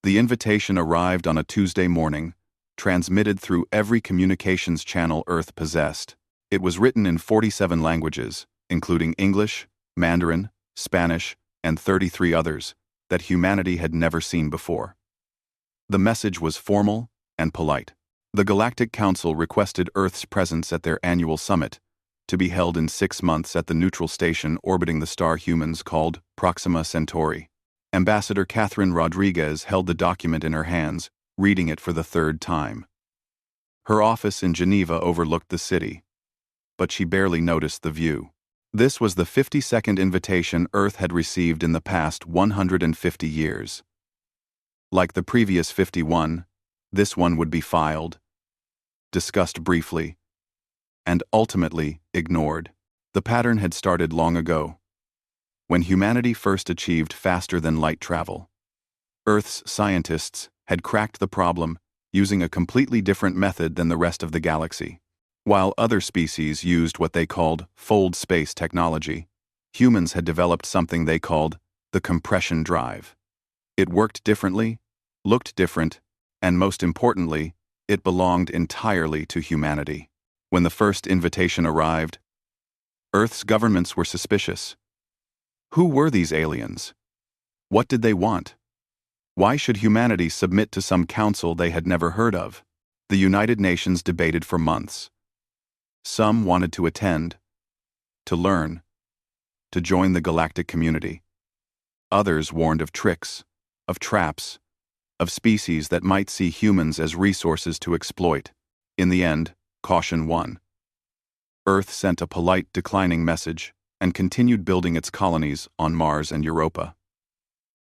The invitation arrived on a Tuesday morning, transmitted through every communications channel Earth possessed. It was written in 47 languages, including English, Mandarin, Spanish, and 33 others that humanity had never seen before. The message was formal and polite. The Galactic Council requested Earth's presence at their annual summit, to be held in 6 months at the neutral station orbiting the star humans called Proxima Centauri. Ambassador Catherine Rodriguez held the document in her hands, reading it for the 3rd time. Her office in Geneva overlooked the city, but she barely noticed the view. This was the 52nd invitation Earth had received in the past 150 years. Like the previous 51, this one would be filed, discussed briefly, and ultimately ignored. The pattern had started long ago, when humanity first achieved faster-than-light travel. Earth's scientists had cracked the problem using a completely different method than the rest of the galaxy. While other species used what they called fold space technology, humans had developed something they called the compression drive. It worked differently, looked different, and most importantly, it belonged entirely to humanity. When the first invitation arrived, Earth's governments were suspicious. Who were these aliens? What did they want? Why should humanity submit to some council they had never heard of? The United Nations debated for months. Some wanted to attend, to learn, to join the galactic community. Others warned of tricks, of traps, of species that might see humans as resources to exploit. In the end, caution won. Earth sent a polite declining message and continued building its colonies on Mars and Europa.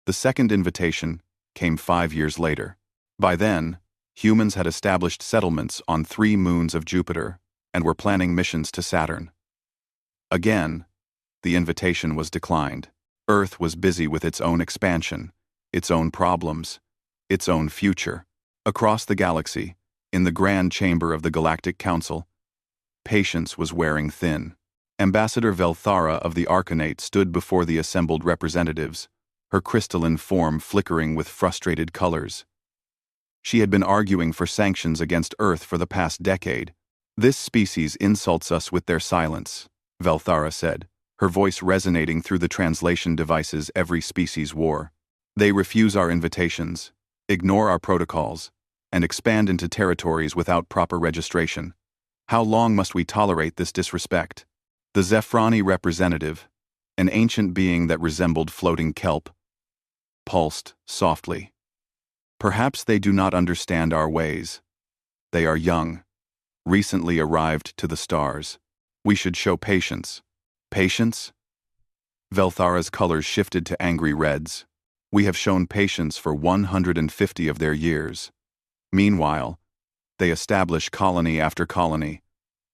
The second invitation came 5 years later. By then, humans had established settlements on 3 moons of Jupiter and were planning missions to Saturn. Again, the invitation was declined. Earth was busy with its own expansion, its own problems, its own future. Across the galaxy, in the grand chamber of the Galactic Council, patience was wearing thin. Ambassador Velthara of the Arcanate stood before the assembled representatives, her crystalline form flickering with frustrated colors. She had been arguing for sanctions against Earth for the past decade. "This species insults us with their silence," Velthara said, her voice resonating through the translation devices every species wore. "They refuse our invitations, ignore our protocols, and expand into territories without proper registration. How long must we tolerate this disrespect?" The Zephrani representative, an ancient being that resembled floating kelp, pulsed softly. "Perhaps they do not understand our ways. They are young, recently arrived to the stars. We should show patience." "Patience?" Velthara's colors shifted to angry reds. "We have shown patience for 150 of their years. Meanwhile, they establish colony after colony,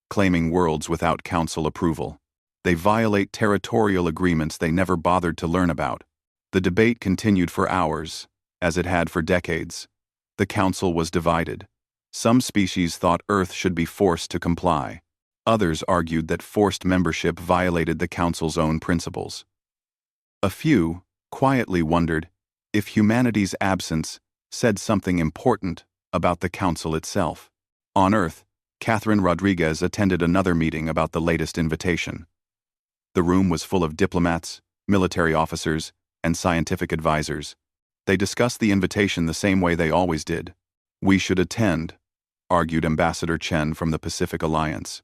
claiming worlds without council approval. They violate territorial agreements they never bothered to learn about." The debate continued for hours, as it had for decades. The council was divided. Some species thought Earth should be forced to comply. Others argued that forced membership violated the council's own principles. A few quietly wondered if humanity's absence said something important about the council itself. On Earth, Catherine Rodriguez attended another meeting about the latest invitation. The room was full of diplomats, military officers, and scientific advisors. They discussed the invitation the same way they always did. "We should attend," argued Ambassador Chen from the Pacific Alliance.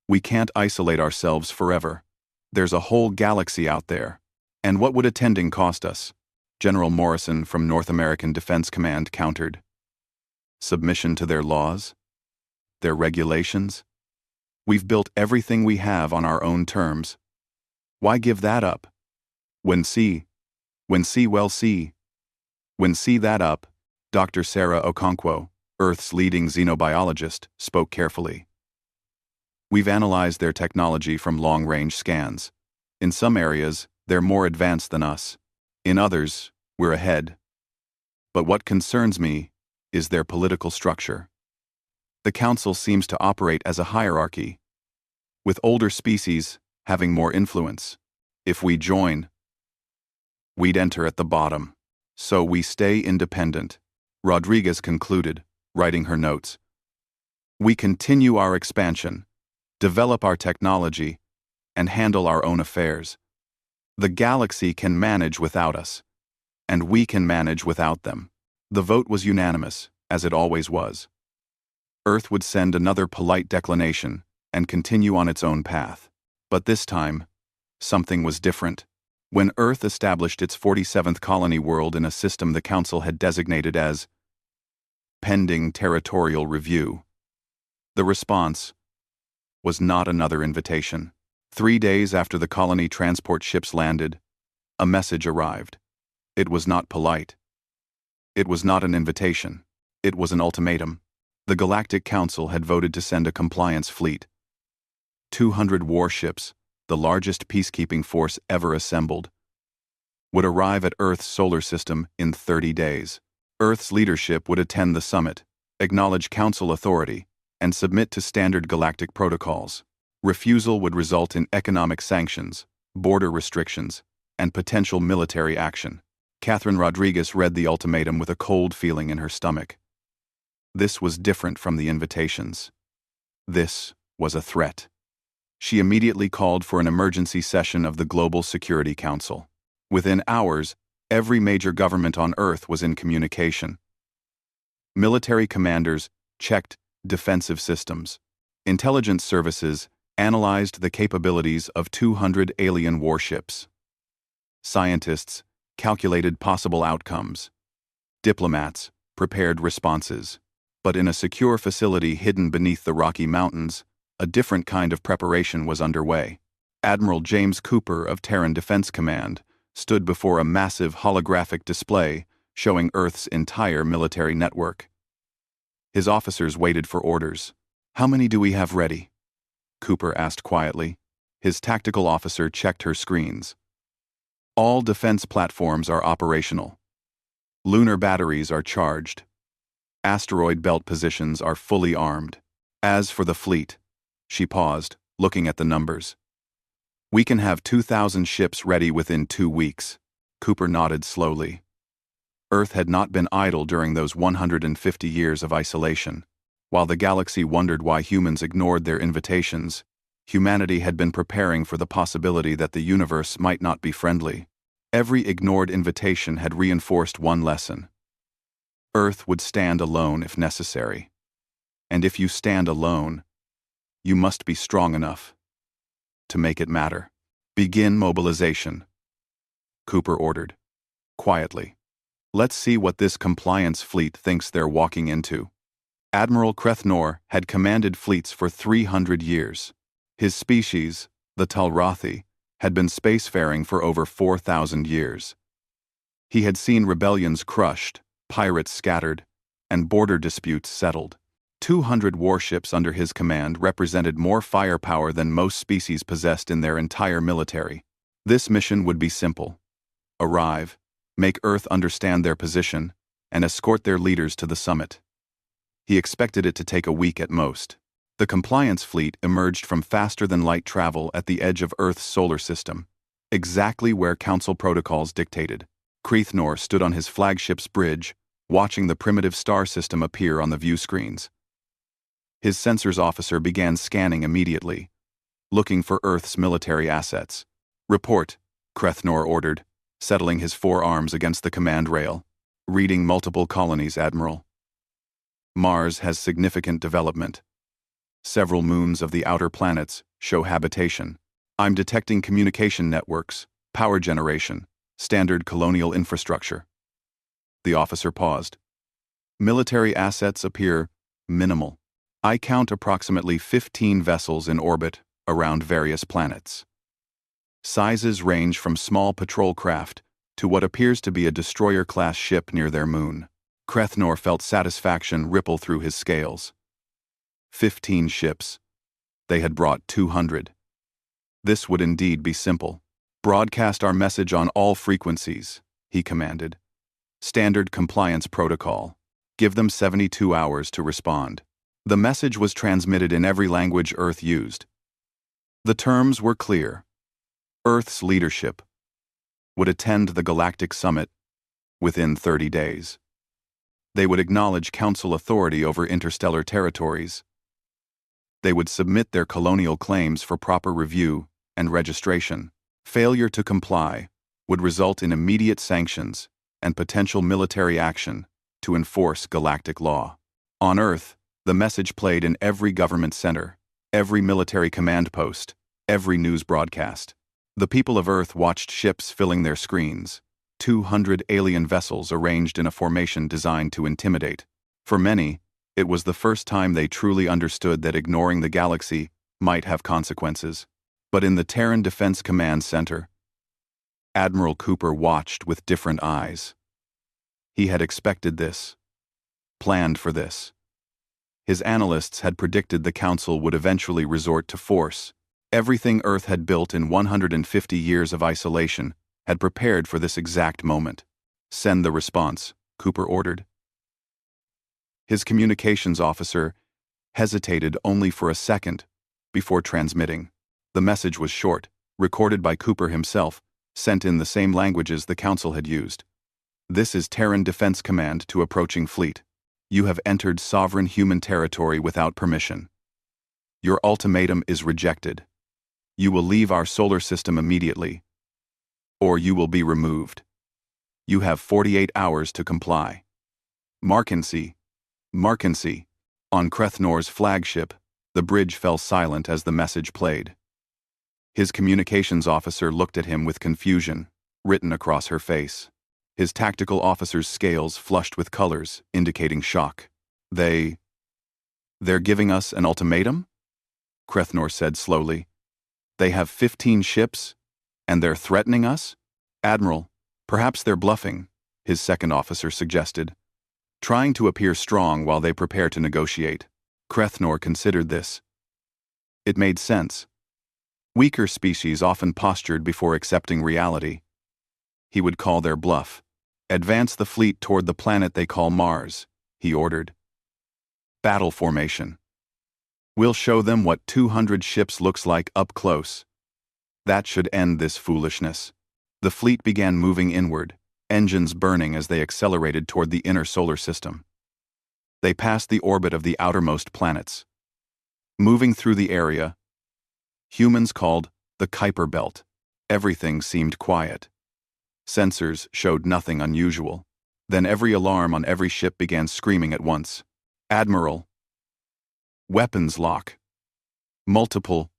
"We can't isolate ourselves forever. There's a whole galaxy out there. And what would attending cost us?" General Morrison from North American Defense Command countered. "Submission to their laws? Their regulations? We've built everything we have on our own terms. Why give that up? When see that up," Dr. Sarah Okonkwo, Earth's leading xenobiologist, spoke carefully. "We've analyzed their technology from long-range scans. In some areas, they're more advanced than us. In others, we're ahead. But what concerns me is their political structure. The Council seems to operate as a hierarchy, with older species having more influence. If we join, we'd enter at the bottom." So we stay independent, Rodriguez concluded, writing her notes. We continue our expansion, develop our technology, and handle our own affairs. The galaxy can manage without us, and we can manage without them. The vote was unanimous, as it always was. Earth would send another polite declination and continue on its own path. But this time, something was different. When Earth established its 47th colony world in a system the Council had designated as pending territorial review, the response was not another invitation. 3 days after the colony transport ships landed, a message arrived. It was not polite. It was not an invitation. It was an ultimatum. The Galactic Council had voted to send a compliance fleet. 200 warships, the largest peacekeeping force ever assembled, would arrive at Earth's solar system in 30 days. Earth's leadership would attend the summit, acknowledge Council authority, and submit to standard galactic protocols. Refusal would result in economic sanctions, border restrictions, and potential military action. Catherine Rodriguez read the ultimatum with a cold feeling in her stomach. This was different from the invitations. This was a threat. She immediately called for an emergency session of the Global Security Council. Within hours, every major government on Earth was in communication. Military commanders checked defensive systems. Intelligence services analyzed the capabilities of 200 alien warships. Scientists calculated possible outcomes. Diplomats prepared responses. But in a secure facility hidden beneath the Rocky Mountains, a different kind of preparation was underway. Admiral James Cooper of Terran Defense Command stood before a massive holographic display showing Earth's entire military network. His officers waited for orders. "How many do we have ready?" Cooper asked quietly. His tactical officer checked her screens. "All defense platforms are operational. Lunar batteries are charged. Asteroid belt positions are fully armed. As for the fleet," she paused, looking at the numbers, "we can have 2,000 ships ready within 2 weeks." Cooper nodded slowly. Earth had not been idle during those 150 years of isolation. While the galaxy wondered why humans ignored their invitations, humanity had been preparing for the possibility that the universe might not be friendly. Every ignored invitation had reinforced one lesson. Earth would stand alone if necessary. And if you stand alone, you must be strong enough to make it matter. "Begin mobilization," Cooper ordered, quietly. "Let's see what this compliance fleet thinks they're walking into." Admiral Krethnor had commanded fleets for 300 years. His species, the Talrathi, had been spacefaring for over 4,000 years. He had seen rebellions crushed, pirates scattered, and border disputes settled. 200 warships under his command represented more firepower than most species possessed in their entire military. This mission would be simple. Arrive, make Earth understand their position, and escort their leaders to the summit. He expected it to take a week at most. The compliance fleet emerged from faster-than-light travel at the edge of Earth's solar system, exactly where Council protocols dictated. Krethnor stood on his flagship's bridge, watching the primitive star system appear on the view screens. His sensors officer began scanning immediately, looking for Earth's military assets. "Report," Krethnor ordered, settling his forearms against the command rail. "Reading multiple colonies, Admiral. Mars has significant development. Several moons of the outer planets show habitation. I'm detecting communication networks, power generation, standard colonial infrastructure." The officer paused. "Military assets appear minimal. I count approximately 15 vessels in orbit around various planets. Sizes range from small patrol craft to what appears to be a destroyer-class ship near their moon." Krethnor felt satisfaction ripple through his scales. 15 ships. They had brought 200. This would indeed be simple. "Broadcast our message on all frequencies," he commanded. "Standard compliance protocol. Give them 72 hours to respond." The message was transmitted in every language Earth used. The terms were clear. Earth's leadership would attend the Galactic Summit within 30 days. They would acknowledge council authority over interstellar territories. They would submit their colonial claims for proper review and registration. Failure to comply would result in immediate sanctions and potential military action to enforce galactic law. On Earth, the message played in every government center, every military command post, every news broadcast. The people of Earth watched ships filling their screens, 200 alien vessels arranged in a formation designed to intimidate. For many, it was the first time they truly understood that ignoring the galaxy might have consequences. But in the Terran Defense Command Center, Admiral Cooper watched with different eyes. He had expected this, planned for this. His analysts had predicted the Council would eventually resort to force. Everything Earth had built in 150 years of isolation had prepared for this exact moment. Send the response, Cooper ordered. His communications officer hesitated only for a second before transmitting. The message was short, recorded by Cooper himself, sent in the same languages the Council had used. This is Terran Defense Command to approaching fleet. You have entered sovereign human territory without permission. Your ultimatum is rejected. You will leave our solar system immediately, or you will be removed. You have 48 hours to comply. Markency. On Kretnor's flagship, the bridge fell silent as the message played. His communications officer looked at him with confusion, written across her face. His tactical officer's scales flushed with colors, indicating shock. They're giving us an ultimatum? Kretnor said slowly. They have 15 ships, and they're threatening us? Admiral, perhaps they're bluffing, his second officer suggested, trying to appear strong while they prepare to negotiate. Kretnor considered this. It made sense. Weaker species often postured before accepting reality. He would call their bluff. Advance the fleet toward the planet they call Mars, he ordered. Battle formation. We'll show them what 200 ships looks like up close. That should end this foolishness. The fleet began moving inward, engines burning as they accelerated toward the inner solar system. They passed the orbit of the outermost planets. Moving through the area, humans called the Kuiper Belt, everything seemed quiet. Sensors showed nothing unusual. Then every alarm on every ship began screaming at once. Admiral. Weapons lock. Multiple.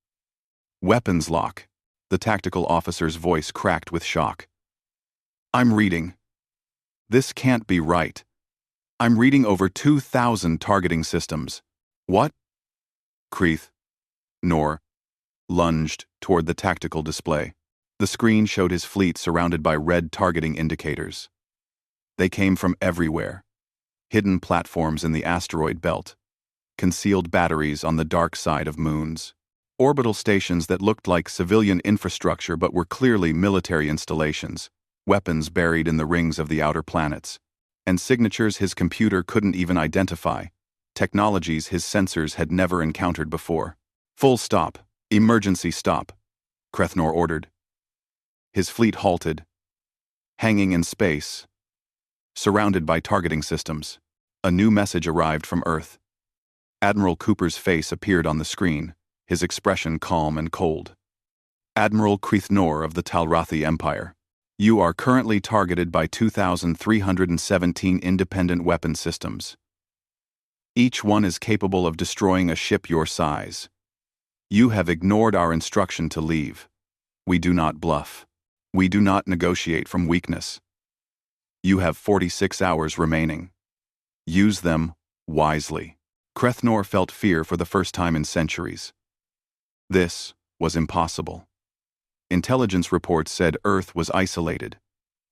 Weapons lock. The tactical officer's voice cracked with shock. I'm reading. This can't be right. I'm reading over 2,000 targeting systems. What? Kreith. Nor. Lunged toward the tactical display. The screen showed his fleet surrounded by red targeting indicators. They came from everywhere. Hidden platforms in the asteroid belt. Concealed batteries on the dark side of moons. Orbital stations that looked like civilian infrastructure but were clearly military installations. Weapons buried in the rings of the outer planets. And signatures his computer couldn't even identify. Technologies his sensors had never encountered before. Full stop. Emergency stop, Kretnor ordered. His fleet halted, hanging in space, surrounded by targeting systems. A new message arrived from Earth. Admiral Cooper's face appeared on the screen, his expression calm and cold. Admiral Kretnor of the Talrathi Empire, you are currently targeted by 2,317 independent weapon systems. Each one is capable of destroying a ship your size. You have ignored our instruction to leave. We do not bluff. We do not negotiate from weakness. You have 46 hours remaining. Use them wisely. Kretnor felt fear for the first time in centuries. This was impossible. Intelligence reports said Earth was isolated,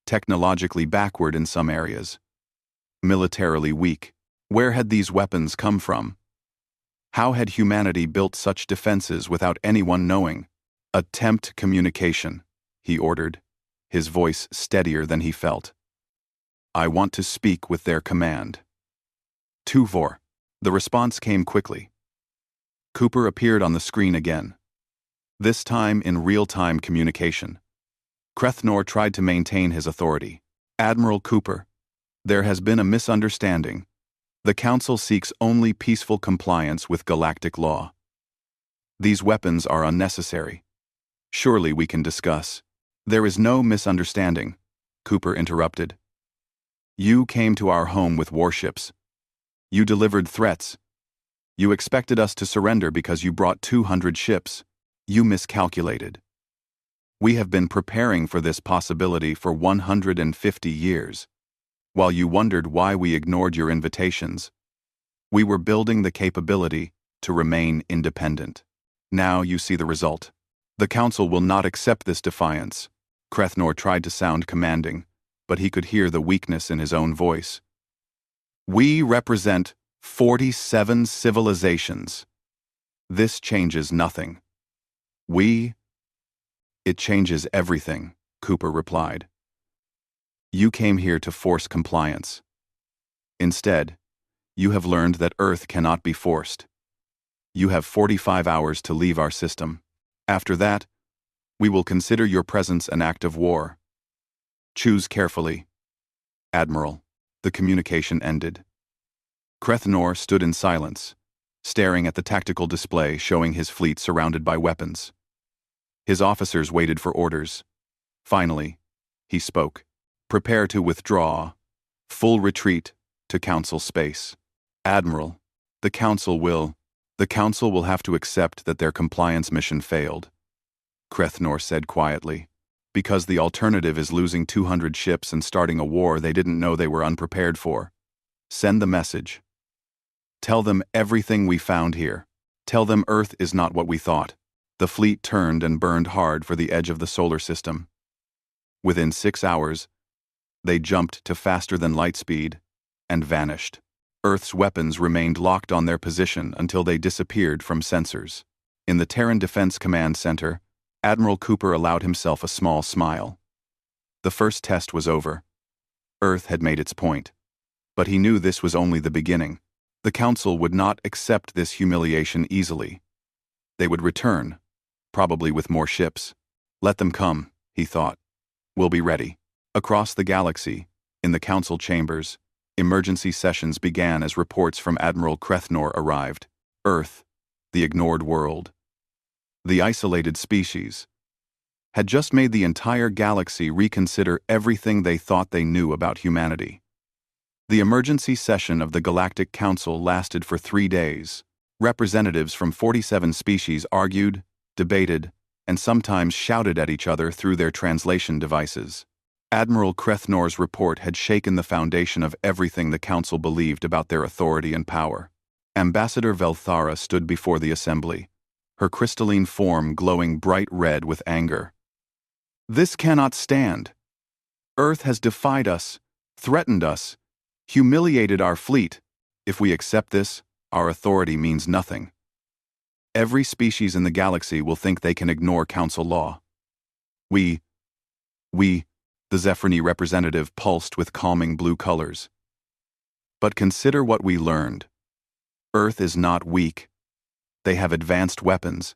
technologically backward in some areas, militarily weak. Where had these weapons come from? How had humanity built such defenses without anyone knowing? Attempt communication, he ordered, his voice steadier than he felt. I want to speak with their command. Tuvor. The response came quickly. Cooper appeared on the screen again, this time in real-time communication. Kretnor tried to maintain his authority. Admiral Cooper, there has been a misunderstanding. The Council seeks only peaceful compliance with galactic law. These weapons are unnecessary. Surely we can discuss. There is no misunderstanding, Cooper interrupted. You came to our home with warships. You delivered threats. You expected us to surrender because you brought 200 ships. You miscalculated. We have been preparing for this possibility for 150 years. While you wondered why we ignored your invitations, we were building the capability to remain independent. Now you see the result. The Council will not accept this defiance. Krethnor tried to sound commanding, but he could hear the weakness in his own voice. We represent 47 civilizations. This changes nothing. It changes everything, Cooper replied. You came here to force compliance. Instead, you have learned that Earth cannot be forced. You have 45 hours to leave our system. After that, we will consider your presence an act of war. Choose carefully. Admiral, the communication ended. Krethnor stood in silence, staring at the tactical display showing his fleet surrounded by weapons. His officers waited for orders. Finally, he spoke. Prepare to withdraw. Full retreat to Council space. Admiral, the Council will have to accept that their compliance mission failed, Krethnor said quietly, because the alternative is losing 200 ships and starting a war they didn't know they were unprepared for. Send the message. Tell them everything we found here. Tell them Earth is not what we thought. The fleet turned and burned hard for the edge of the solar system. Within 6 hours, they jumped to faster than light speed and vanished. Earth's weapons remained locked on their position until they disappeared from sensors. In the Terran Defense Command Center, Admiral Cooper allowed himself a small smile. The first test was over. Earth had made its point. But he knew this was only the beginning. The Council would not accept this humiliation easily. They would return, probably with more ships. Let them come, he thought. We'll be ready. Across the galaxy, in the Council chambers, emergency sessions began as reports from Admiral Krethnor arrived. Earth, the ignored world, the isolated species, had just made the entire galaxy reconsider everything they thought they knew about humanity. The emergency session of the Galactic Council lasted for 3 days. Representatives from 47 species argued, debated, and sometimes shouted at each other through their translation devices. Admiral Krethnor's report had shaken the foundation of everything the Council believed about their authority and power. Ambassador Velthara stood before the assembly, her crystalline form glowing bright red with anger. This cannot stand. Earth has defied us, threatened us, humiliated our fleet. If we accept this, our authority means nothing. Every species in the galaxy will think they can ignore Council law. We, the Zephrony representative pulsed with calming blue colors. But consider what we learned. Earth is not weak. They have advanced weapons,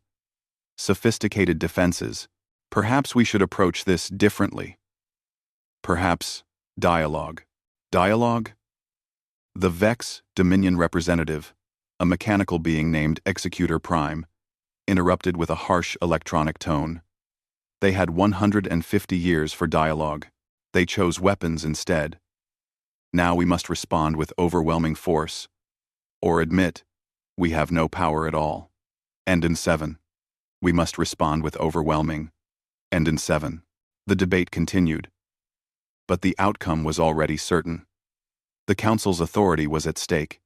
sophisticated defenses. Perhaps we should approach this differently. Perhaps dialogue. Dialogue? The Vex Dominion representative, a mechanical being named Executor Prime, interrupted with a harsh electronic tone. They had 150 years for dialogue. They chose weapons instead. Now we must respond with overwhelming force, or admit we have no power at all. And in 7, we must respond with overwhelming. And in 7, the debate continued. But the outcome was already certain. The Council's authority was at stake.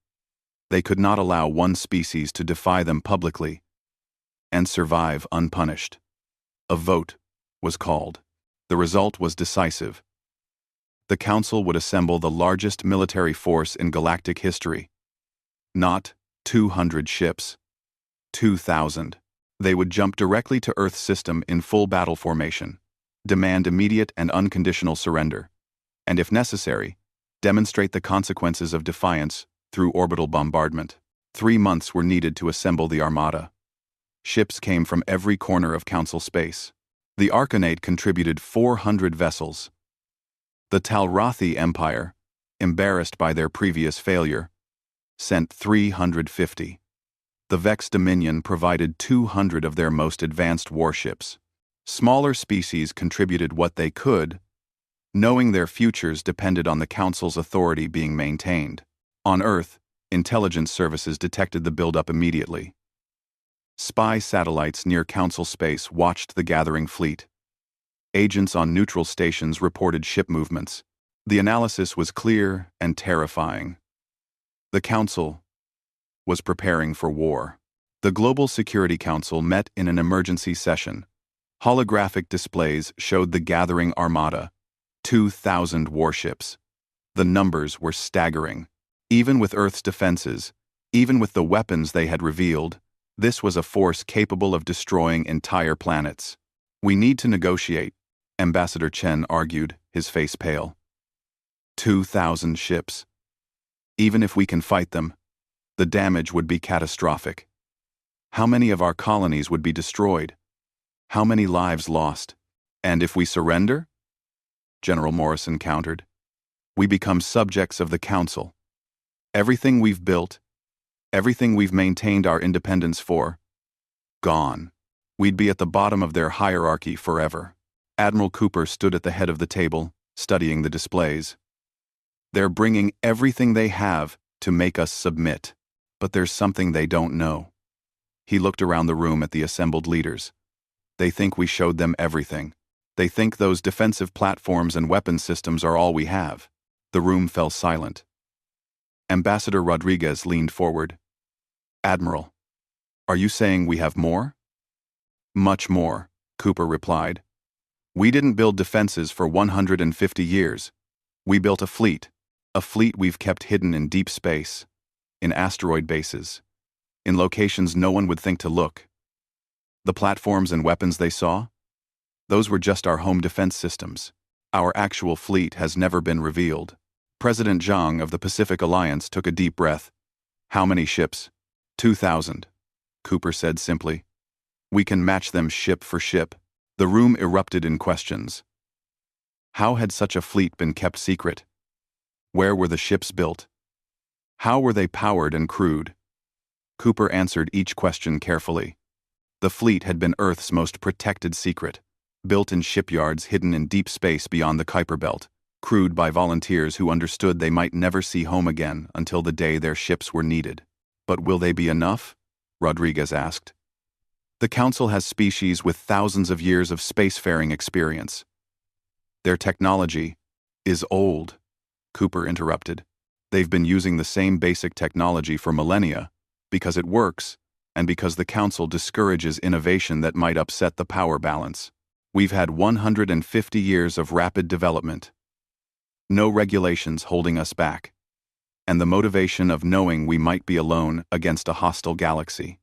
They could not allow one species to defy them publicly and survive unpunished. A vote was called. The result was decisive. The Council would assemble the largest military force in galactic history. Not 200 ships. 2,000. They would jump directly to Earth's system in full battle formation, demand immediate and unconditional surrender, and if necessary, demonstrate the consequences of defiance through orbital bombardment. 3 months were needed to assemble the Armada. Ships came from every corner of Council space. The Arcanate contributed 400 vessels. The Talrathi Empire, embarrassed by their previous failure, sent 350. The Vex Dominion provided 200 of their most advanced warships. Smaller species contributed what they could, knowing their futures depended on the Council's authority being maintained. On Earth, intelligence services detected the buildup immediately. Spy satellites near Council space watched the gathering fleet. Agents on neutral stations reported ship movements. The analysis was clear and terrifying. The Council was preparing for war. The Global Security Council met in an emergency session. Holographic displays showed the gathering armada, 2,000 warships. The numbers were staggering. Even with Earth's defenses, even with the weapons they had revealed, this was a force capable of destroying entire planets. We need to negotiate, Ambassador Chen argued, his face pale. 2,000 ships. Even if we can fight them, the damage would be catastrophic. How many of our colonies would be destroyed? How many lives lost? And if we surrender? General Morrison countered. We become subjects of the Council. Everything we've built, everything we've maintained our independence for, gone. We'd be at the bottom of their hierarchy forever. Admiral Cooper stood at the head of the table, studying the displays. They're bringing everything they have to make us submit. But there's something they don't know. He looked around the room at the assembled leaders. They think we showed them everything. They think those defensive platforms and weapon systems are all we have. The room fell silent. Ambassador Rodriguez leaned forward. Admiral, are you saying we have more? Much more, Cooper replied. We didn't build defenses for 150 years. We built a fleet we've kept hidden in deep space, in asteroid bases, in locations no one would think to look. The platforms and weapons they saw? Those were just our home defense systems. Our actual fleet has never been revealed. President Zhang of the Pacific Alliance took a deep breath. How many ships? 2,000, Cooper said simply. We can match them ship for ship. The room erupted in questions. How had such a fleet been kept secret? Where were the ships built? How were they powered and crewed? Cooper answered each question carefully. The fleet had been Earth's most protected secret, built in shipyards hidden in deep space beyond the Kuiper Belt, crewed by volunteers who understood they might never see home again until the day their ships were needed. But will they be enough? Rodriguez asked. The Council has species with thousands of years of spacefaring experience. Their technology is old, Cooper interrupted. They've been using the same basic technology for millennia, because it works, and because the Council discourages innovation that might upset the power balance. We've had 150 years of rapid development. No regulations holding us back. And the motivation of knowing we might be alone against a hostile galaxy.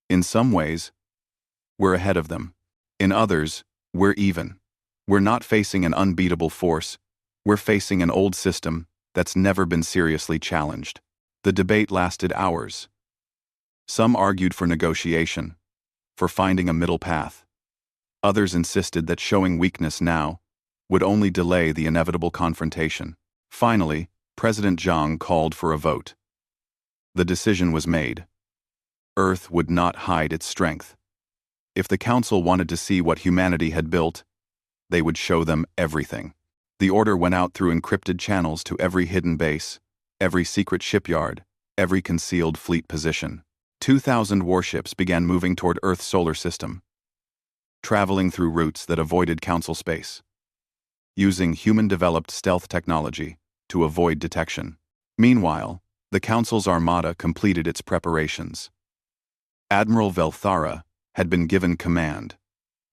In some ways, we're ahead of them. In others, we're even. We're not facing an unbeatable force. We're facing an old system that's never been seriously challenged. The debate lasted hours. Some argued for negotiation, for finding a middle path. Others insisted that showing weakness now would only delay the inevitable confrontation. Finally, President Zhang called for a vote. The decision was made. Earth would not hide its strength. If the Council wanted to see what humanity had built, they would show them everything. The order went out through encrypted channels to every hidden base, every secret shipyard, every concealed fleet position. 2,000 warships began moving toward Earth's solar system, traveling through routes that avoided Council space, using human-developed stealth technology to avoid detection. Meanwhile, the Council's Armada completed its preparations. Admiral Velthara had been given command,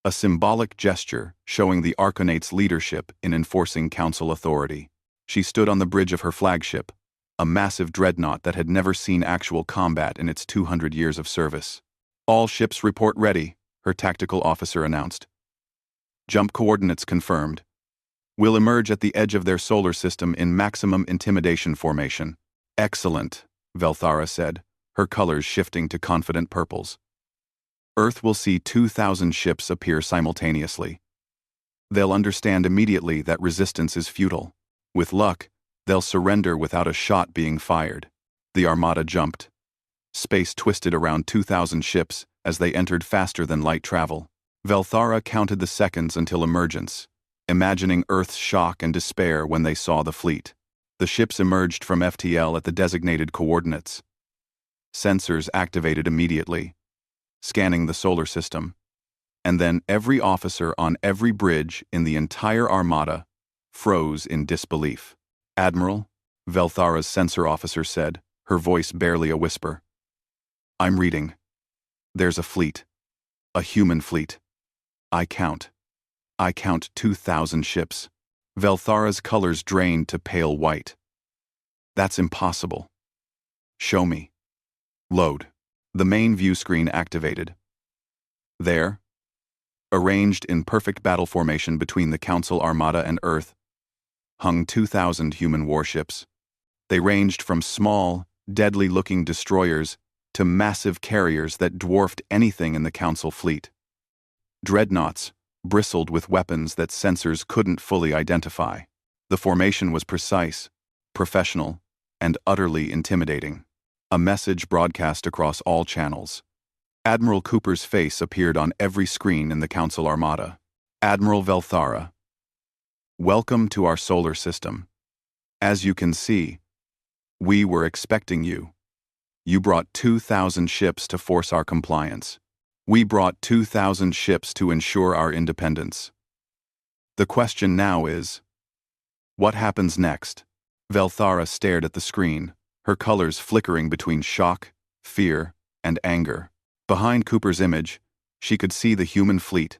a symbolic gesture showing the Arconate's leadership in enforcing Council authority. She stood on the bridge of her flagship, a massive dreadnought that had never seen actual combat in its 200 years of service. All ships report ready, her tactical officer announced. Jump coordinates confirmed. We'll emerge at the edge of their solar system in maximum intimidation formation. Excellent, Velthara said, her colors shifting to confident purples. Earth will see 2,000 ships appear simultaneously. They'll understand immediately that resistance is futile. With luck, they'll surrender without a shot being fired. The Armada jumped. Space twisted around 2,000 ships as they entered faster than light travel. Velthara counted the seconds until emergence, imagining Earth's shock and despair when they saw the fleet. The ships emerged from FTL at the designated coordinates. Sensors activated immediately, scanning the solar system. And then every officer on every bridge in the entire Armada froze in disbelief. "Admiral," Velthara's sensor officer said, her voice barely a whisper. "I'm reading. There's a fleet. A human fleet. I count 2,000 ships." Velthara's colors drained to pale white. "That's impossible." "Show me." "Load." The main view screen activated. There, arranged in perfect battle formation between the Council Armada and Earth, hung 2,000 human warships. They ranged from small, deadly-looking destroyers to massive carriers that dwarfed anything in the Council fleet. Dreadnoughts bristled with weapons that sensors couldn't fully identify. The formation was precise, professional, and utterly intimidating. A message broadcast across all channels. Admiral Cooper's face appeared on every screen in the Council Armada. "Admiral Velthara, welcome to our solar system. As you can see, we were expecting you. You brought 2,000 ships to force our compliance. We brought 2,000 ships to ensure our independence. The question now is, what happens next?" Velthara stared at the screen, her colors flickering between shock, fear, and anger. Behind Cooper's image, she could see the human fleet.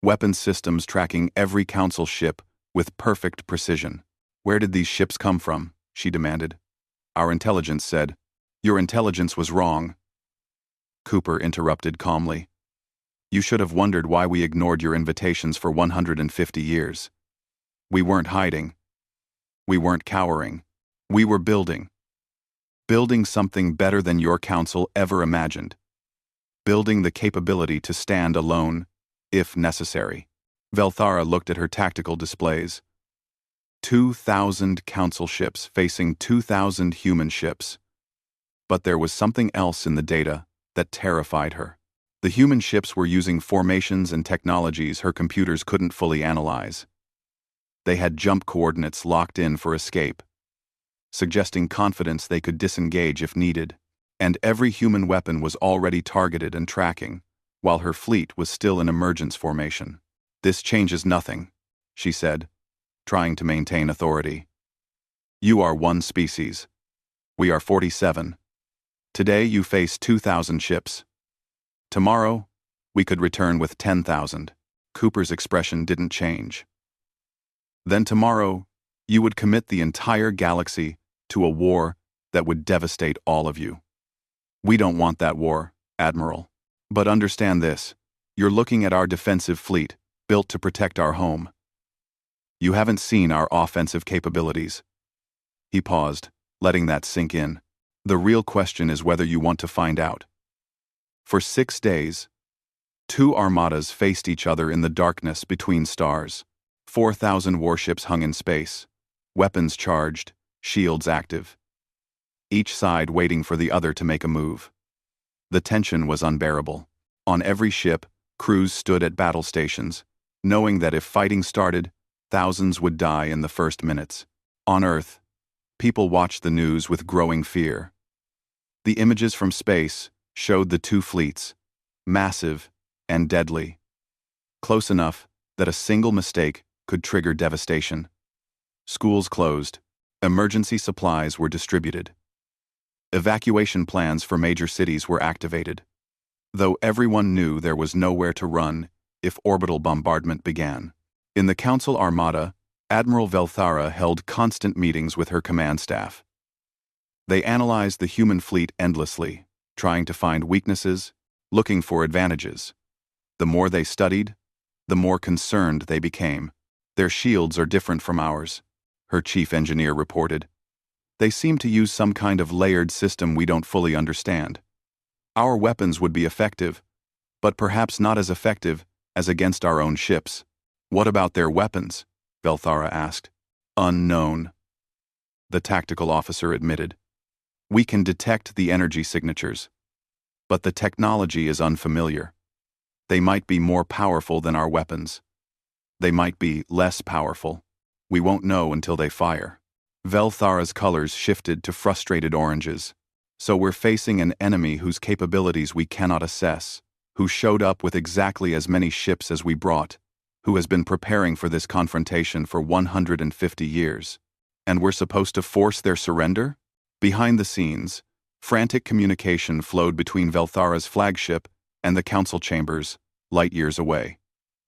Weapons systems tracking every Council ship with perfect precision. "Where did these ships come from?" she demanded. "Our intelligence said." "Your intelligence was wrong," Cooper interrupted calmly. "You should have wondered why we ignored your invitations for 150 years. We weren't hiding. We weren't cowering. We were building. Building something better than your Council ever imagined. Building the capability to stand alone, if necessary." Velthara looked at her tactical displays. 2,000 Council ships facing 2,000 human ships. But there was something else in the data that terrified her. The human ships were using formations and technologies her computers couldn't fully analyze. They had jump coordinates locked in for escape, suggesting confidence they could disengage if needed. And every human weapon was already targeted and tracking, while her fleet was still in emergence formation. "This changes nothing," she said, trying to maintain authority. "You are one species. We are 47. Today you face 2,000 ships. Tomorrow, we could return with 10,000. Cooper's expression didn't change. "Then tomorrow, you would commit the entire galaxy to a war that would devastate all of you. We don't want that war, Admiral. But understand this, you're looking at our defensive fleet, built to protect our home. You haven't seen our offensive capabilities." He paused, letting that sink in. "The real question is whether you want to find out." For 6 days, 2 armadas faced each other in the darkness between stars. 4,000 warships hung in space, weapons charged, shields active. Each side waiting for the other to make a move. The tension was unbearable. On every ship, crews stood at battle stations, knowing that if fighting started, thousands would die in the first minutes. On Earth, people watched the news with growing fear. The images from space showed the 2 fleets, massive and deadly, close enough that a single mistake could trigger devastation. Schools closed, emergency supplies were distributed. Evacuation plans for major cities were activated, though everyone knew there was nowhere to run if orbital bombardment began. In the Council Armada, Admiral Velthara held constant meetings with her command staff. They analyzed the human fleet endlessly, trying to find weaknesses, looking for advantages. The more they studied, the more concerned they became. "Their shields are different from ours," her chief engineer reported. "They seem to use some kind of layered system we don't fully understand. Our weapons would be effective, but perhaps not as effective as against our own ships." What about their weapons? Velthara asked. Unknown, the tactical officer admitted. We can detect the energy signatures, but the technology is unfamiliar. They might be more powerful than our weapons. They might be less powerful. We won't know until they fire. Velthara's colors shifted to frustrated oranges. So we're facing an enemy whose capabilities we cannot assess, who showed up with exactly as many ships as we brought, who has been preparing for this confrontation for 150 years. And we're supposed to force their surrender? Behind the scenes, frantic communication flowed between Velthara's flagship and the council chambers, light years away.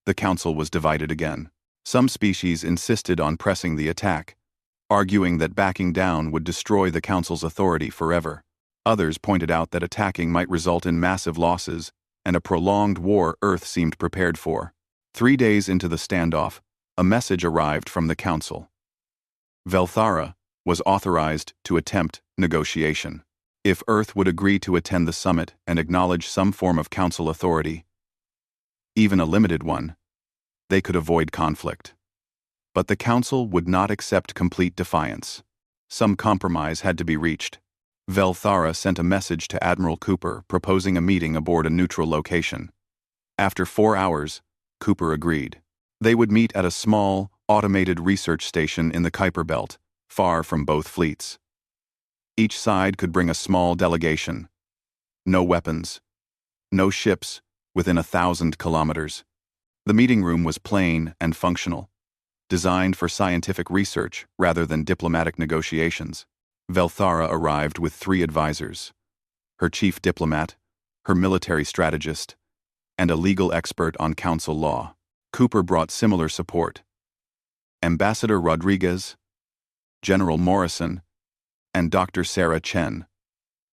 The council was divided again. Some species insisted on pressing the attack, arguing that backing down would destroy the council's authority forever. Others pointed out that attacking might result in massive losses and a prolonged war Earth seemed prepared for. 3 days into the standoff, a message arrived from the council. Velthara was authorized to attempt negotiation. If Earth would agree to attend the summit and acknowledge some form of council authority, even a limited one, they could avoid conflict. But the council would not accept complete defiance. Some compromise had to be reached. Velthara sent a message to Admiral Cooper proposing a meeting aboard a neutral location. After 4 hours, Cooper agreed. They would meet at a small, automated research station in the Kuiper Belt, far from both fleets. Each side could bring a small delegation. No weapons. No ships within 1,000 kilometers. The meeting room was plain and functional, designed for scientific research rather than diplomatic negotiations. Velthara arrived with 3 advisors: her chief diplomat, her military strategist, and a legal expert on council law. Cooper brought similar support: Ambassador Rodriguez, General Morrison, and Dr. Sarah Chen,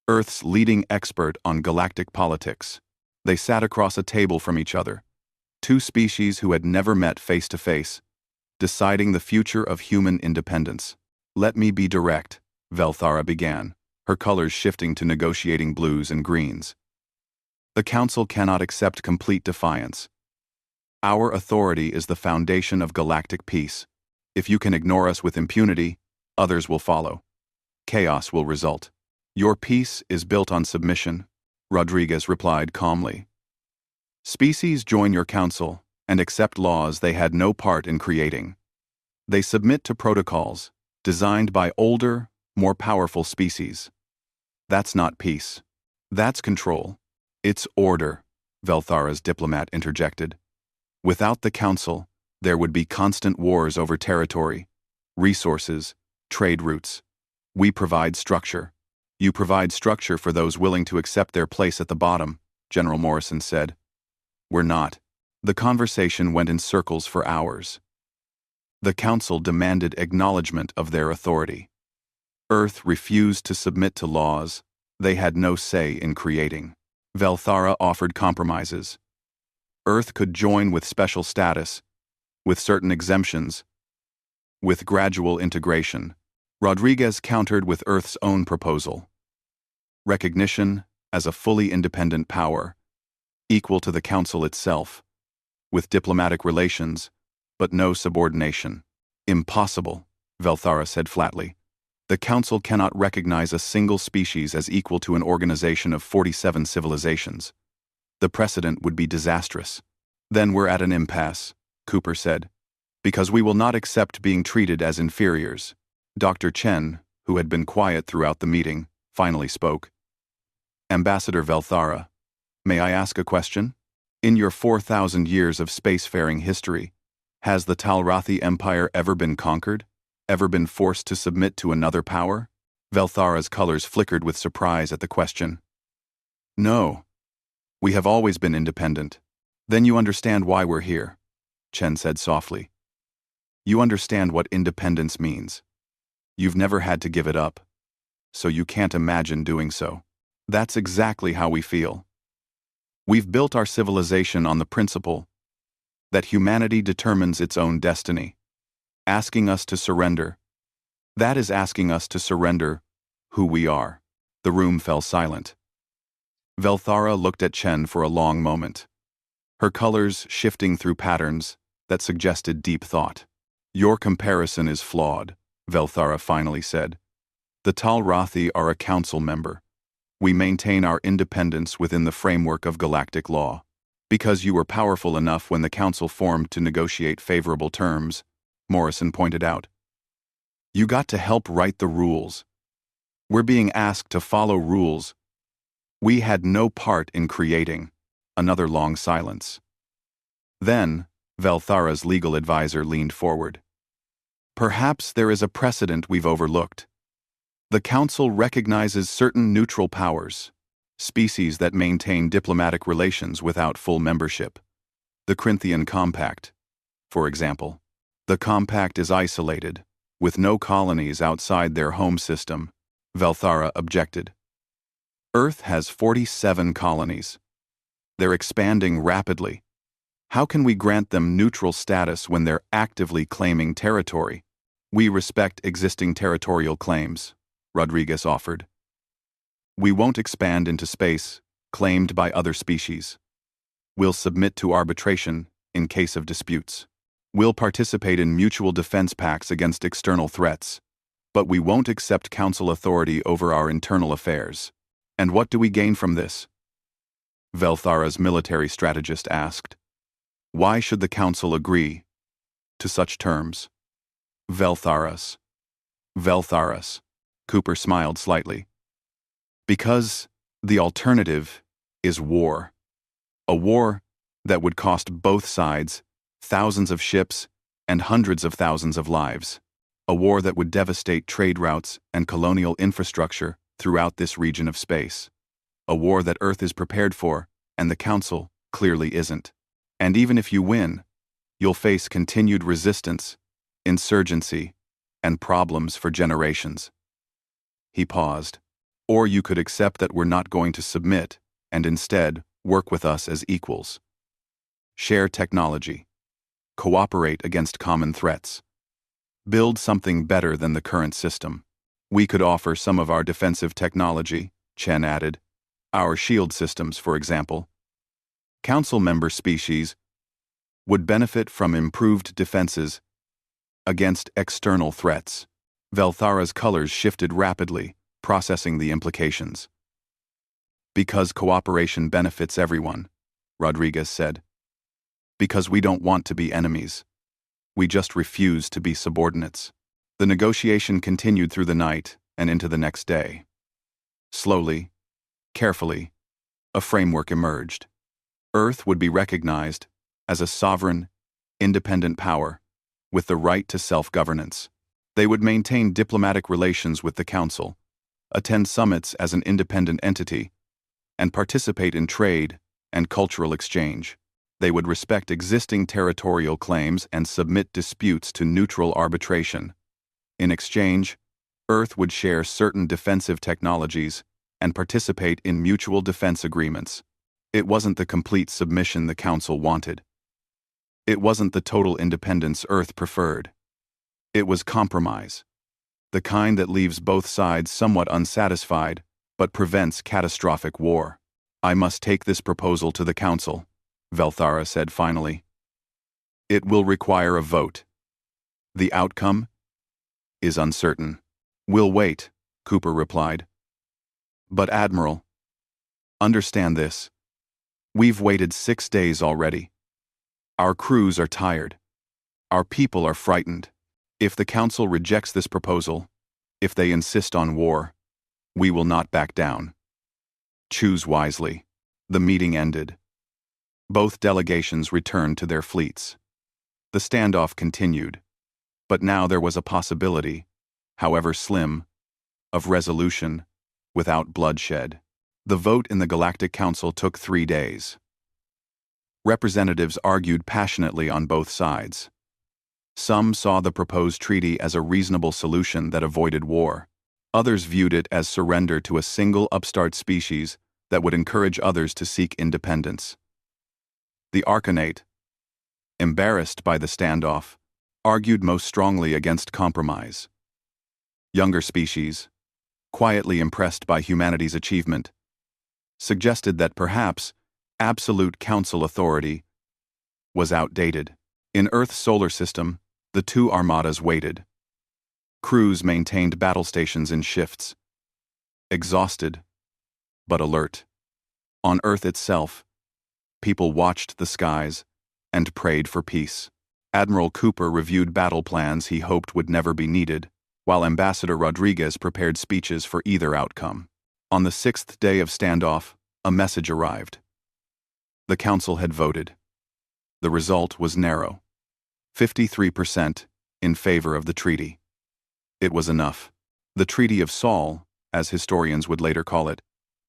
Earth's leading expert on galactic politics. They sat across a table from each other, 2 species who had never met face to face, deciding the future of human independence. Let me be direct, Velthara began, her colors shifting to negotiating blues and greens. The Council cannot accept complete defiance. Our authority is the foundation of galactic peace. If you can ignore us with impunity, others will follow. Chaos will result. Your peace is built on submission, Rodriguez replied calmly. Species join your council and accept laws they had no part in creating. They submit to protocols designed by older, more powerful species. That's not peace. That's control. It's order, Velthara's diplomat interjected. Without the council, there would be constant wars over territory, resources, trade routes. We provide structure. You provide structure for those willing to accept their place at the bottom, General Morrison said. We're not. The conversation went in circles for hours. The council demanded acknowledgement of their authority. Earth refused to submit to laws they had no say in creating. Velthara offered compromises. Earth could join with special status, with certain exemptions, with gradual integration. Rodriguez countered with Earth's own proposal: recognition as a fully independent power, equal to the Council itself, with diplomatic relations, but no subordination. Impossible, Velthara said flatly. The Council cannot recognize a single species as equal to an organization of 47 civilizations. The precedent would be disastrous. Then we're at an impasse, Cooper said, because we will not accept being treated as inferiors. Dr. Chen, who had been quiet throughout the meeting, finally spoke. Ambassador Velthara, may I ask a question? In your 4,000 years of spacefaring history, has the Talrathi Empire ever been conquered? Ever been forced to submit to another power? Velthara's colors flickered with surprise at the question. No. We have always been independent. Then you understand why we're here, Chen said softly. You understand what independence means. You've never had to give it up, so you can't imagine doing so. That's exactly how we feel. We've built our civilization on the principle that humanity determines its own destiny. Asking us to surrender, that is asking us to surrender who we are. The room fell silent. Velthara looked at Chen for a long moment, her colors shifting through patterns that suggested deep thought. Your comparison is flawed, Velthara finally said. The Talrathi are a council member. We maintain our independence within the framework of galactic law. Because you were powerful enough when the council formed to negotiate favorable terms, Morrison pointed out. You got to help write the rules. We're being asked to follow rules we had no part in creating. Another long silence. Then, Velthara's legal advisor leaned forward. Perhaps there is a precedent we've overlooked. The Council recognizes certain neutral powers, species that maintain diplomatic relations without full membership. The Corinthian Compact, for example. The Compact is isolated, with no colonies outside their home system, Velthara objected. Earth has 47 colonies. They're expanding rapidly. How can we grant them neutral status when they're actively claiming territory? We respect existing territorial claims, Rodriguez offered. We won't expand into space claimed by other species. We'll submit to arbitration in case of disputes. We'll participate in mutual defense pacts against external threats, but we won't accept council authority over our internal affairs. And what do we gain from this? Velthara's military strategist asked. Why should the council agree to such terms? Veltharas, Cooper smiled slightly. Because the alternative is war. A war that would cost both sides thousands of ships and hundreds of thousands of lives. A war that would devastate trade routes and colonial infrastructure throughout this region of space. A war that Earth is prepared for, and the Council clearly isn't. And even if you win, you'll face continued resistance, insurgency, and problems for generations. He paused. Or you could accept that we're not going to submit, and instead work with us as equals. Share technology. Cooperate against common threats. Build something better than the current system. We could offer some of our defensive technology, Chen added. Our shield systems, for example. Council member species would benefit from improved defenses against external threats. Velthara's colors shifted rapidly, processing the implications. Because cooperation benefits everyone, Rodriguez said. Because we don't want to be enemies. We just refuse to be subordinates. The negotiation continued through the night and into the next day. Slowly, carefully, a framework emerged. Earth would be recognized as a sovereign, independent power with the right to self-governance. They would maintain diplomatic relations with the Council, attend summits as an independent entity, and participate in trade and cultural exchange. They would respect existing territorial claims and submit disputes to neutral arbitration. In exchange, Earth would share certain defensive technologies and participate in mutual defense agreements. It wasn't the complete submission the Council wanted. It wasn't the total independence Earth preferred. It was compromise. The kind that leaves both sides somewhat unsatisfied, but prevents catastrophic war. I must take this proposal to the Council, Velthara said finally. It will require a vote. The outcome is uncertain. We'll wait, Cooper replied. But Admiral, understand this. We've waited 6 days already. Our crews are tired. Our people are frightened. If the Council rejects this proposal, if they insist on war, we will not back down. Choose wisely. The meeting ended. Both delegations returned to their fleets. The standoff continued, but now there was a possibility, however slim, of resolution without bloodshed. The vote in the Galactic Council took 3 days. Representatives argued passionately on both sides. Some saw the proposed treaty as a reasonable solution that avoided war. Others viewed it as surrender to a single upstart species that would encourage others to seek independence. The Arcanate, embarrassed by the standoff, argued most strongly against compromise. Younger species, quietly impressed by humanity's achievement, suggested that perhaps absolute council authority was outdated. In Earth's solar system, the two armadas waited. Crews maintained battle stations in shifts, exhausted but alert. On Earth itself, people watched the skies and prayed for peace. Admiral Cooper reviewed battle plans he hoped would never be needed, while Ambassador Rodriguez prepared speeches for either outcome. On the sixth day of standoff, a message arrived. The Council had voted. The result was narrow. 53% in favor of the treaty. It was enough. The Treaty of Saul, as historians would later call it,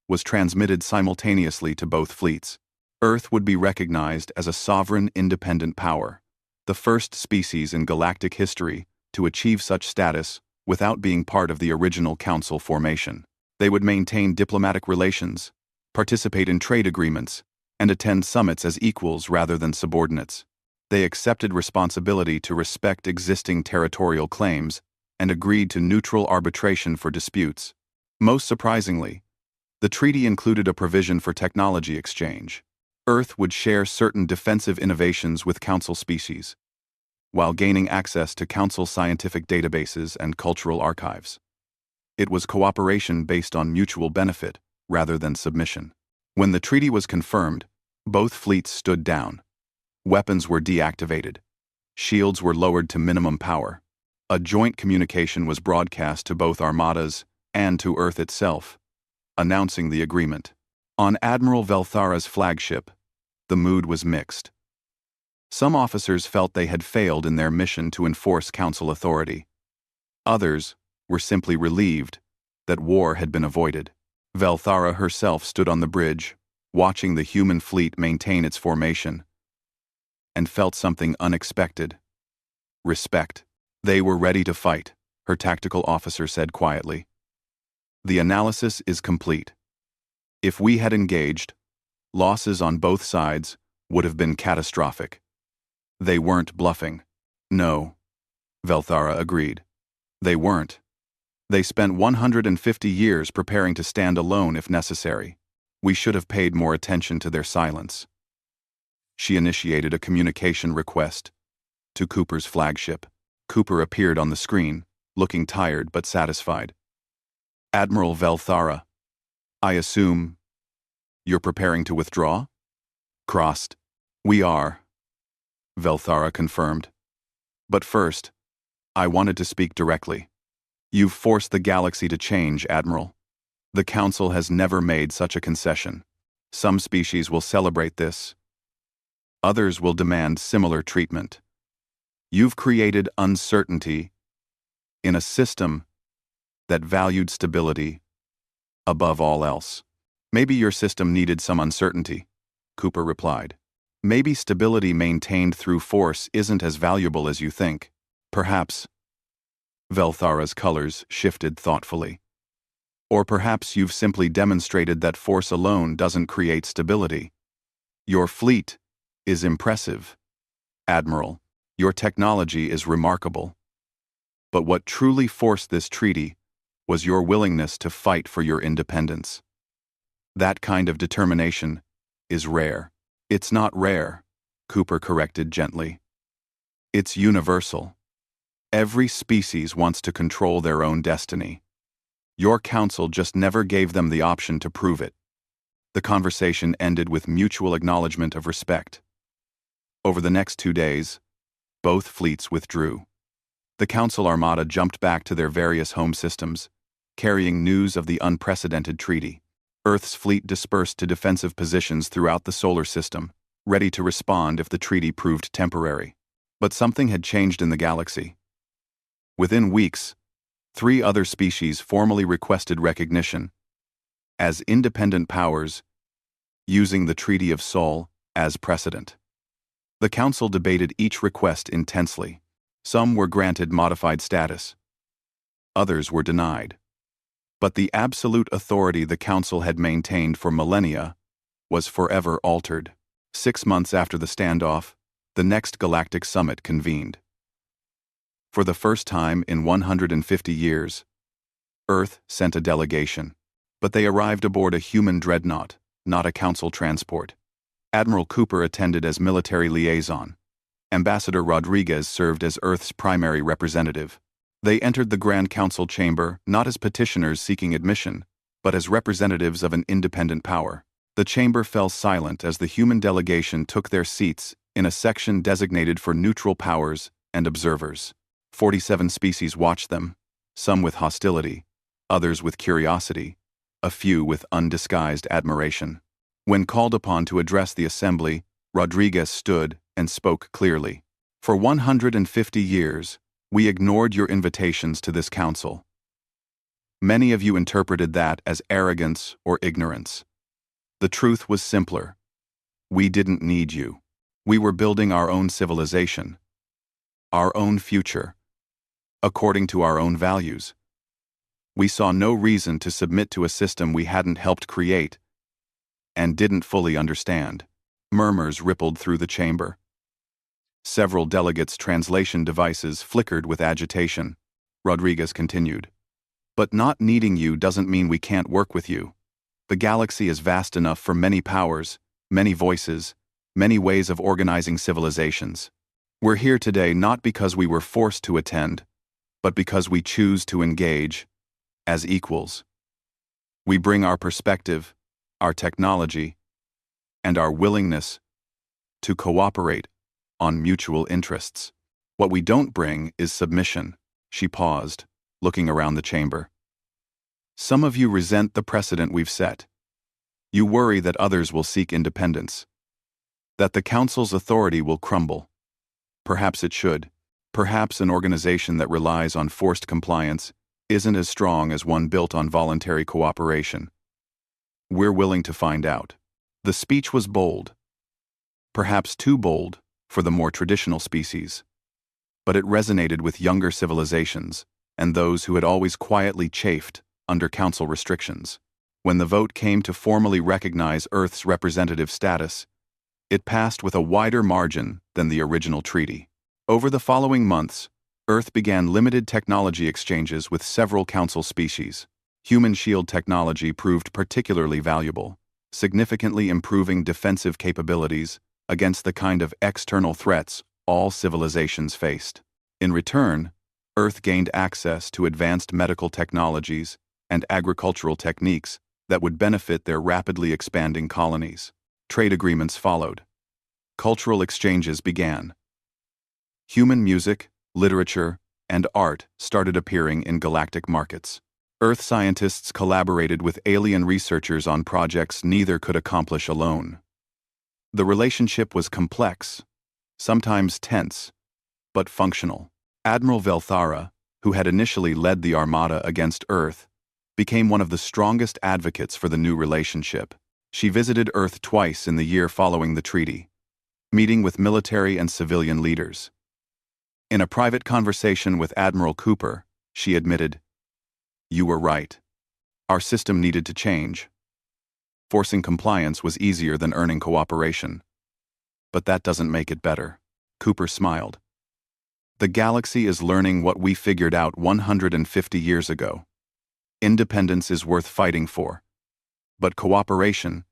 was transmitted simultaneously to both fleets. Earth would be recognized as a sovereign, independent power, the first species in galactic history to achieve such status without being part of the original Council formation. They would maintain diplomatic relations, participate in trade agreements, and attend summits as equals rather than subordinates. They accepted responsibility to respect existing territorial claims and agreed to neutral arbitration for disputes. Most surprisingly, the treaty included a provision for technology exchange. Earth would share certain defensive innovations with Council species, while gaining access to Council scientific databases and cultural archives. It was cooperation based on mutual benefit rather than submission. When the treaty was confirmed, both fleets stood down. Weapons were deactivated. Shields were lowered to minimum power. A joint communication was broadcast to both armadas and to Earth itself, announcing the agreement. On Admiral Velthara's flagship, the mood was mixed. Some officers felt they had failed in their mission to enforce Council authority. Others were simply relieved that war had been avoided. Velthara herself stood on the bridge, watching the human fleet maintain its formation, and felt something unexpected. Respect. They were ready to fight, her tactical officer said quietly. The analysis is complete. If we had engaged, losses on both sides would have been catastrophic. They weren't bluffing. No, Velthara agreed. They weren't. They spent 150 years preparing to stand alone if necessary. We should have paid more attention to their silence. She initiated a communication request to Cooper's flagship. Cooper appeared on the screen, looking tired but satisfied. Admiral Velthara, I assume you're preparing to withdraw? Crossed. We are, Velthara confirmed. But first, I wanted to speak directly. You've forced the galaxy to change, Admiral. The Council has never made such a concession. Some species will celebrate this. Others will demand similar treatment. You've created uncertainty in a system that valued stability above all else. Maybe your system needed some uncertainty, Cooper replied. Maybe stability maintained through force isn't as valuable as you think. Perhaps. Velthara's colors shifted thoughtfully. Or perhaps you've simply demonstrated that force alone doesn't create stability. Your fleet is impressive, Admiral. Your technology is remarkable. But what truly forced this treaty was your willingness to fight for your independence. That kind of determination is rare. It's not rare, Cooper corrected gently. It's universal. Every species wants to control their own destiny. Your council just never gave them the option to prove it. The conversation ended with mutual acknowledgement of respect. Over the next 2 days, both fleets withdrew. The Council Armada jumped back to their various home systems, carrying news of the unprecedented treaty. Earth's fleet dispersed to defensive positions throughout the solar system, ready to respond if the treaty proved temporary. But something had changed in the galaxy. Within weeks, 3 other species formally requested recognition as independent powers, using the Treaty of Saul as precedent. The Council debated each request intensely. Some were granted modified status. Others were denied. But the absolute authority the Council had maintained for millennia was forever altered. 6 months after the standoff, the next Galactic Summit convened. For the first time in 150 years, Earth sent a delegation, but they arrived aboard a human dreadnought, not a Council transport. Admiral Cooper attended as military liaison, Ambassador Rodriguez served as Earth's primary representative. They entered the Grand Council chamber not as petitioners seeking admission, but as representatives of an independent power. The chamber fell silent as the human delegation took their seats in a section designated for neutral powers and observers. 47 species watched them, some with hostility, others with curiosity, a few with undisguised admiration. When called upon to address the assembly, Rodriguez stood and spoke clearly. For 150 years, we ignored your invitations to this council. Many of you interpreted that as arrogance or ignorance. The truth was simpler. We didn't need you. We were building our own civilization, our own future, according to our own values. We saw no reason to submit to a system we hadn't helped create and didn't fully understand. Murmurs rippled through the chamber. Several delegates' translation devices flickered with agitation. Rodriguez continued. But not needing you doesn't mean we can't work with you. The galaxy is vast enough for many powers, many voices, many ways of organizing civilizations. We're here today not because we were forced to attend, but because we choose to engage as equals. We bring our perspective, our technology, and our willingness to cooperate on mutual interests. What we don't bring is submission. She paused, looking around the chamber. Some of you resent the precedent we've set. You worry that others will seek independence, that the Council's authority will crumble. Perhaps it should. Perhaps an organization that relies on forced compliance isn't as strong as one built on voluntary cooperation. We're willing to find out. The speech was bold, perhaps too bold for the more traditional species, but it resonated with younger civilizations and those who had always quietly chafed under Council restrictions. When the vote came to formally recognize Earth's representative status, it passed with a wider margin than the original treaty. Over the following months, Earth began limited technology exchanges with several Council species. Human shield technology proved particularly valuable, significantly improving defensive capabilities against the kind of external threats all civilizations faced. In return, Earth gained access to advanced medical technologies and agricultural techniques that would benefit their rapidly expanding colonies. Trade agreements followed. Cultural exchanges began. Human music, literature, and art started appearing in galactic markets. Earth scientists collaborated with alien researchers on projects neither could accomplish alone. The relationship was complex, sometimes tense, but functional. Admiral Velthara, who had initially led the Armada against Earth, became one of the strongest advocates for the new relationship. She visited Earth twice in the year following the treaty, meeting with military and civilian leaders. In a private conversation with Admiral Cooper, she admitted, "You were right. Our system needed to change. Forcing compliance was easier than earning cooperation. But that doesn't make it better." Cooper smiled. "The galaxy is learning what we figured out 150 years ago. Independence is worth fighting for, but cooperation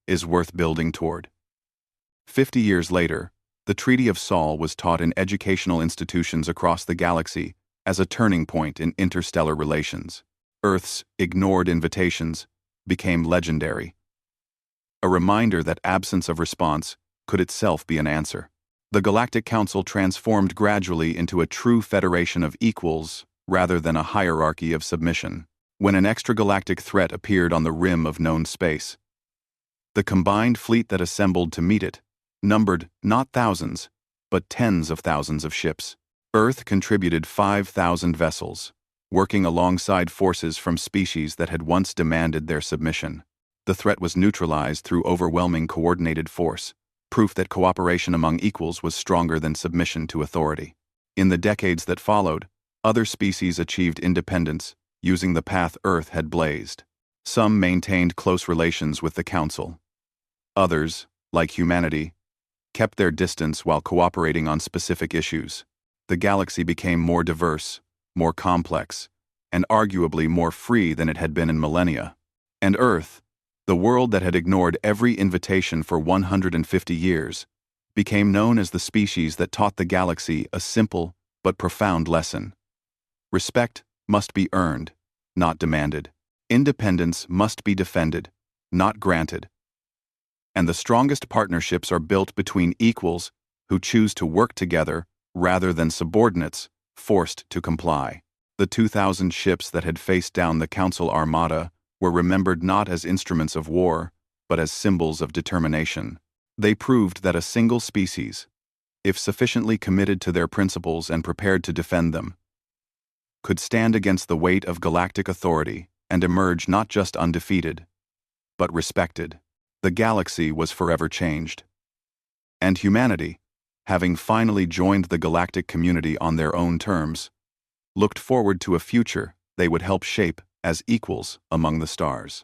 is worth building toward." 50 years later, the Treaty of Sol was taught in educational institutions across the galaxy as a turning point in interstellar relations. Earth's ignored invitations became legendary, a reminder that absence of response could itself be an answer. The Galactic Council transformed gradually into a true federation of equals rather than a hierarchy of submission. When an extragalactic threat appeared on the rim of known space, the combined fleet that assembled to meet it numbered not thousands, but tens of thousands of ships. Earth contributed 5,000 vessels, working alongside forces from species that had once demanded their submission. The threat was neutralized through overwhelming coordinated force, proof that cooperation among equals was stronger than submission to authority. In the decades that followed, other species achieved independence, using the path Earth had blazed. Some maintained close relations with the Council. Others, like humanity, kept their distance while cooperating on specific issues. The galaxy became more diverse, more complex, and arguably more free than it had been in millennia. And Earth, the world that had ignored every invitation for 150 years, became known as the species that taught the galaxy a simple but profound lesson. Respect must be earned, not demanded. Independence must be defended, not granted. And the strongest partnerships are built between equals who choose to work together rather than subordinates forced to comply. The 2,000 ships that had faced down the Council Armada were remembered not as instruments of war, but as symbols of determination. They proved that a single species, if sufficiently committed to their principles and prepared to defend them, could stand against the weight of galactic authority and emerge not just undefeated, but respected. The galaxy was forever changed. And humanity, having finally joined the galactic community on their own terms, looked forward to a future they would help shape as equals among the stars.